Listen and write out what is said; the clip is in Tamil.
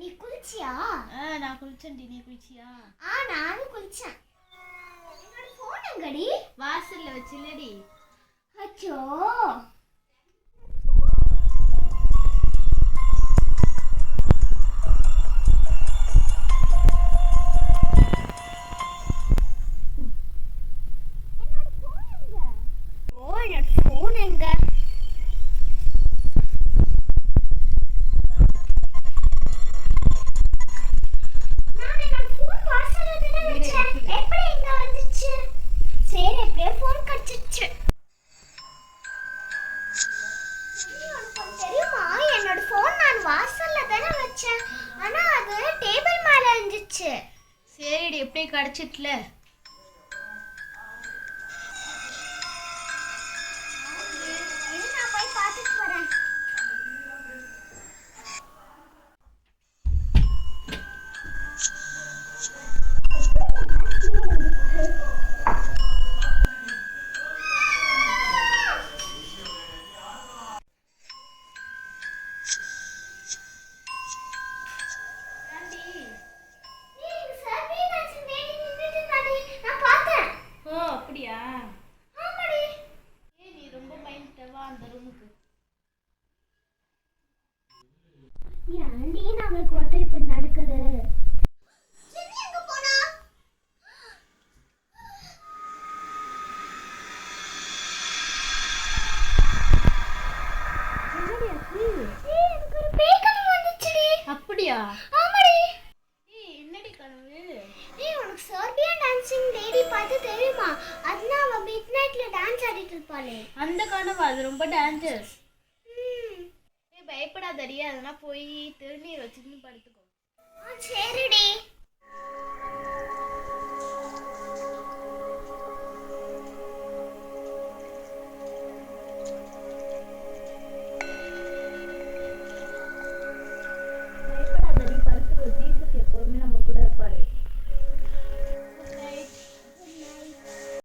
நீ குளிச்சியா? நான் குளிச்சேன்டி. நீ குளிச்சியா? நானும் குளிச்சேன். என்னோட போன் எங்கடி? வாசல்ல வச்சில்லடி. அச்சோ, போன் எங்க? சரிடி, எப்படியே கிடைச்சிட்டுல. நான் போய் பார்த்துட்டு வரேன். அப்படியா? நீ ரொம்ப பயந்துட்டவா அந்த ரூமுக்கு? ஏன்டி நமக்கு ஒட்டை இப்படி நடக்குது? எங்க போனா? எனக்கு ஒரு பேய் கனவு வந்துச்சுடி. அப்படியா? ஆமாடி. என்னடி கனவு? உனக்கு சர்பியன் டான்சிங் லேடி பார்த்து தெரியுமா? அதுனா அவ மிட் நைட்ல டான்ஸ் ஆடிட்டு இருப்பாளே. அந்த கனவு? அது ரொம்ப டேஞ்சரஸ். பயப்படாதடி, அதெல்லாம் போய் திருநீர் வச்சுன்னு படுத்துக்கோ. சரிடி.